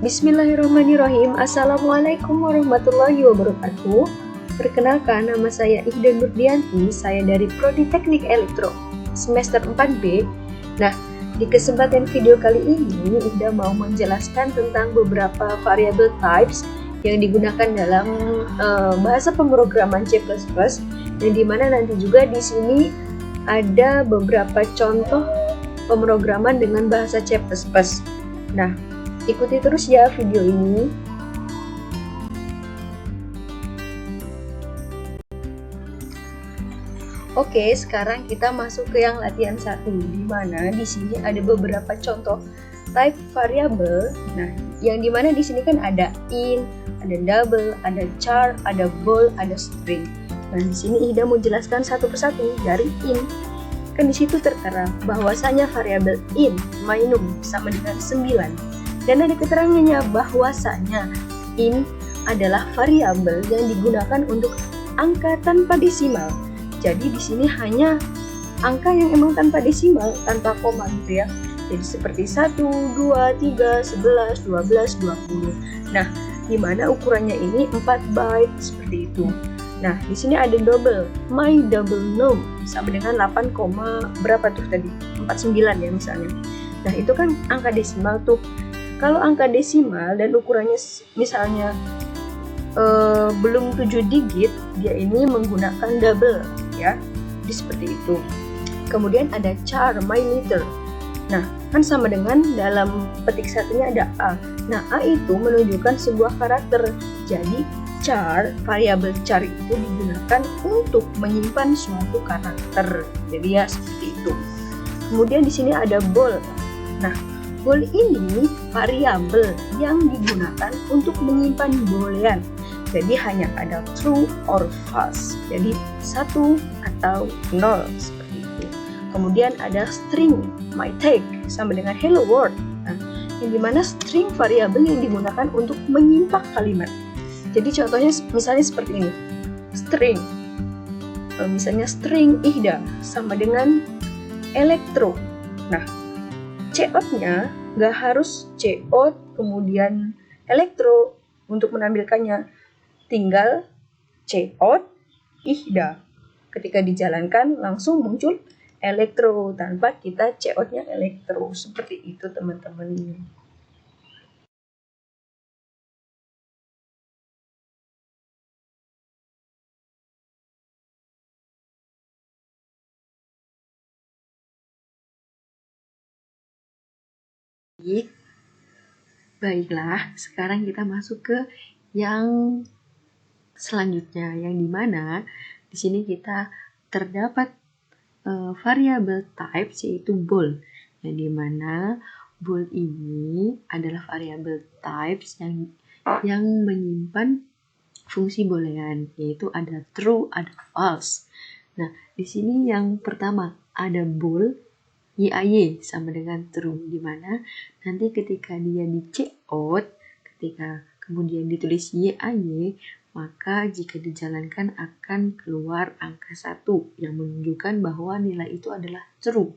Bismillahirrahmanirrahim. Assalamualaikum warahmatullahi wabarakatuh. Perkenalkan, nama saya Ihda Nurdianti. Saya dari Prodi Teknik Elektro semester 4B. Nah, di kesempatan video kali ini Ihda mau menjelaskan tentang beberapa variable types yang digunakan dalam bahasa pemrograman C++, dan dimana nanti juga di sini ada beberapa contoh pemrograman dengan bahasa C++. Nah, ikuti terus ya video ini. Oke, sekarang kita masuk ke yang latihan 1, di mana di sini ada beberapa contoh type variable. Nah, yang di mana di sini kan ada int, ada double, ada char, ada bool, ada string. Nah, di sini Ihda mau jelaskan satu persatu. Dari int, kan di situ tertera bahwasanya variabel int minum sama dengan 9. Dan ada keterangannya bahwasanya int adalah variabel yang digunakan untuk angka tanpa desimal. Jadi di sini hanya angka yang emang tanpa desimal, tanpa koma gitu ya. Jadi seperti 1, 2, 3, 11, 12, 20. Nah, di mana ukurannya ini 4 byte seperti itu. Nah, di sini ada double, my double num sama dengan 8, berapa tuh tadi? 49 ya misalnya. Nah, itu kan angka desimal tuh. Kalau angka desimal dan ukurannya misalnya belum 7 digit, dia ini menggunakan double ya. Jadi seperti itu. Kemudian ada char, my liter. Nah, kan sama dengan dalam petik satunya ada A. Nah, A itu menunjukkan sebuah karakter. Jadi char, variabel char itu digunakan untuk menyimpan suatu karakter. Jadi ya seperti itu. Kemudian di sini ada bool. Nah, bool ini variabel yang digunakan untuk menyimpan boolean. Jadi hanya ada true or false. Jadi 1 atau 0 seperti itu. Kemudian ada string, my take sama dengan hello world. Nah, yang dimana string variabel yang digunakan untuk menyimpan kalimat. Jadi contohnya misalnya seperti ini. String. Misalnya string Ihda sama dengan elektro. Nah, cout-nya nggak harus cout kemudian elektro untuk menampilkannya, tinggal cout Ihda. Ketika dijalankan langsung muncul elektro tanpa kita cout-nya elektro. Seperti itu teman-teman. Baiklah, sekarang kita masuk ke yang selanjutnya, yang dimana di sini kita terdapat variabel type yaitu bool, yang dimana bool ini adalah variabel types yang menyimpan fungsi boolean, yaitu ada true, ada false. Nah, di sini yang pertama ada bool YAY sama dengan true, di mana nanti ketika dia di cout, ketika kemudian ditulis YAY, maka jika dijalankan akan keluar angka 1 yang menunjukkan bahwa nilai itu adalah true.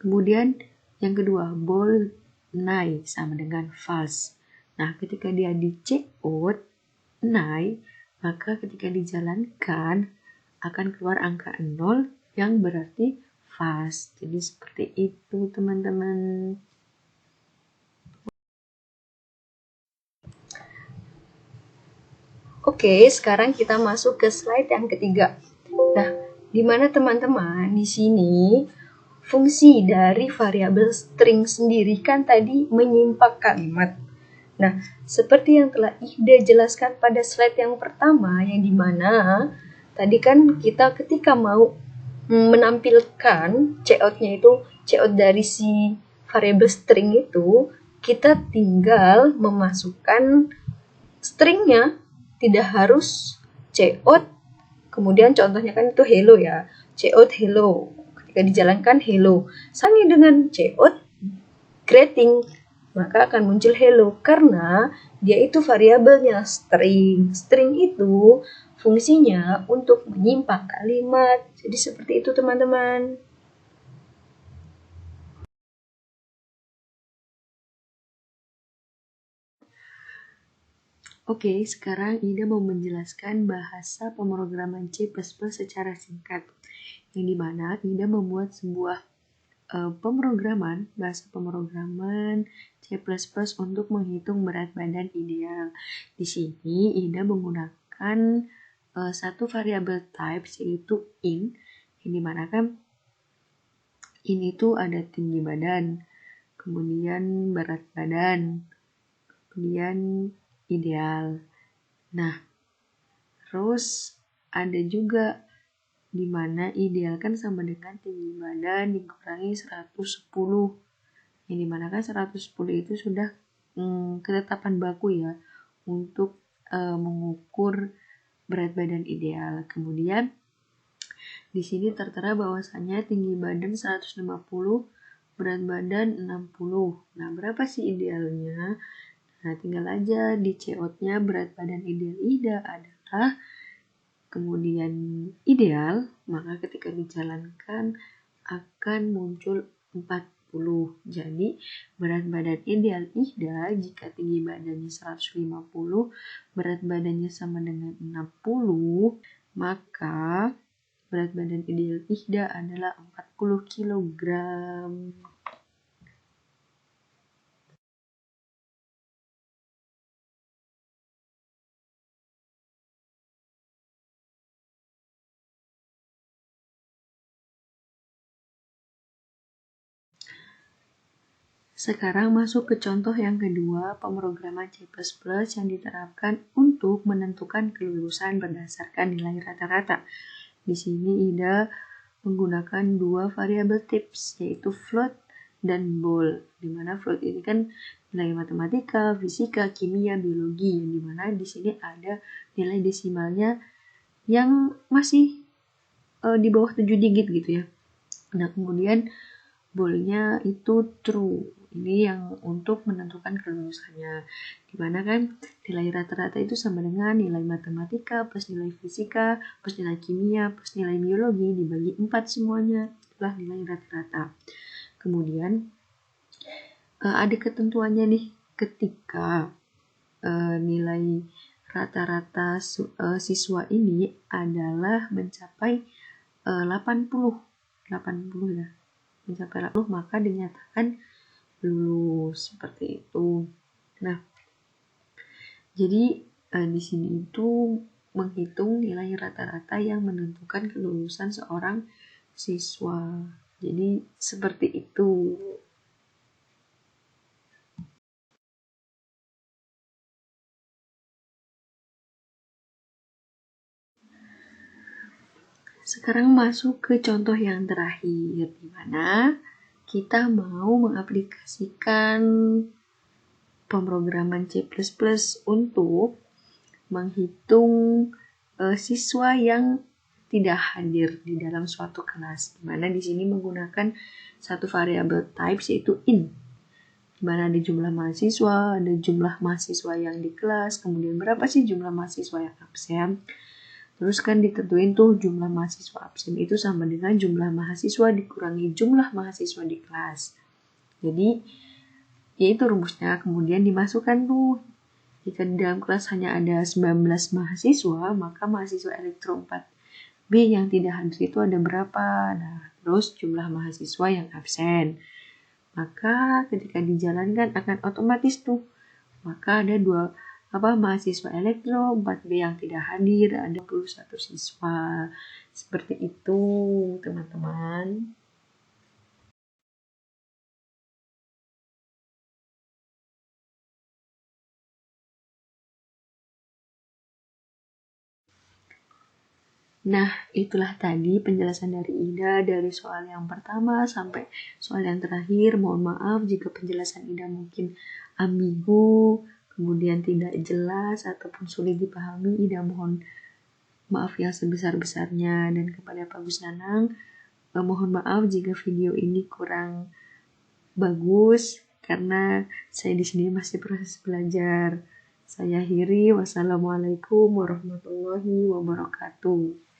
Kemudian yang kedua, bool NAY sama dengan false. Nah, ketika dia di cout NAY, maka ketika dijalankan akan keluar angka 0 yang berarti false. Jadi seperti itu teman-teman. Oke, sekarang kita masuk ke slide yang ketiga. Nah, di mana teman-teman di sini fungsi dari variabel string sendiri kan tadi menyimpan kalimat. Nah, seperti yang telah Ihda jelaskan pada slide yang pertama, yang dimana tadi kan kita ketika mau menampilkan cout-nya itu, cout dari si variabel string itu, kita tinggal memasukkan stringnya, tidak harus cout, kemudian contohnya kan itu hello ya, cout hello, ketika dijalankan hello, sama dengan cout greeting, maka akan muncul hello karena dia itu variabelnya string. String itu fungsinya untuk menyimpan kalimat. Jadi seperti itu teman-teman. Oke, sekarang Ida mau menjelaskan bahasa pemrograman C++ secara singkat. Yang dimana Ida membuat sebuah bahasa pemrograman C++ untuk menghitung berat badan ideal. Di sini Ida menggunakan satu variabel type yaitu int, yang dimana kan int itu ada tinggi badan, kemudian berat badan, kemudian ideal. Nah, terus ada juga di mana ideal kan sama dengan tinggi badan dikurangi 110. Yang dimana kan 110 itu sudah ketetapan baku ya untuk mengukur berat badan ideal. Kemudian di sini tertera bahwasanya tinggi badan 150, berat badan 60. Nah, berapa sih idealnya? Nah, tinggal aja di COT-nya berat badan ideal Ida adalah kemudian ideal, maka ketika dijalankan akan muncul 40. Jadi, berat badan ideal Ida jika tinggi badannya 150, berat badannya sama dengan 60, maka berat badan ideal Ida adalah 40 kg. Sekarang masuk ke contoh yang kedua, pemrograman C++ yang diterapkan untuk menentukan kelulusan berdasarkan nilai rata-rata. Di sini Ida menggunakan dua variabel tips, yaitu float dan bool. Di mana float ini kan nilai matematika, fisika, kimia, biologi, yang dimana di sini ada nilai desimalnya yang masih di bawah 7 digit gitu ya. Nah, kemudian boolnya itu true. Ini yang untuk menentukan kelulusannya. Dimana kan nilai rata-rata itu sama dengan nilai matematika plus nilai fisika plus nilai kimia plus nilai biologi dibagi 4 semuanya. Itulah nilai rata-rata. Kemudian ada ketentuannya nih ketika nilai rata-rata siswa ini adalah mencapai 80 ya. Mencapai 80 maka dinyatakan lulus, seperti itu. Nah, jadi di sini itu menghitung nilai rata-rata yang menentukan kelulusan seorang siswa. Jadi seperti itu. Sekarang masuk ke contoh yang terakhir, di mana kita mau mengaplikasikan pemrograman C++ untuk menghitung siswa yang tidak hadir di dalam suatu kelas, di mana di sini menggunakan satu variabel type yaitu int, di mana ada jumlah mahasiswa, ada jumlah mahasiswa yang di kelas, kemudian berapa sih jumlah mahasiswa yang absen. Terus kan ditentuin tuh jumlah mahasiswa absen itu sama dengan jumlah mahasiswa dikurangi jumlah mahasiswa di kelas. Jadi, yaitu rumusnya kemudian dimasukkan tuh. Jika di dalam kelas hanya ada 19 mahasiswa, maka mahasiswa elektro 4B yang tidak hadir itu ada berapa? Nah, terus jumlah mahasiswa yang absen. Maka ketika dijalankan akan otomatis tuh. Maka ada mahasiswa elektro 4B yang tidak hadir, ada 21 siswa. Seperti itu, teman-teman. Nah, itulah tadi penjelasan dari Ida dari soal yang pertama sampai soal yang terakhir. Mohon maaf jika penjelasan Ida mungkin ambigu, kemudian tidak jelas ataupun sulit dipahami. Ida mohon maaf yang sebesar-besarnya, dan kepada Pak Gusnanang mohon maaf jika video ini kurang bagus karena saya di sini masih proses belajar. Saya akhiri, wassalamualaikum warahmatullahi wabarakatuh.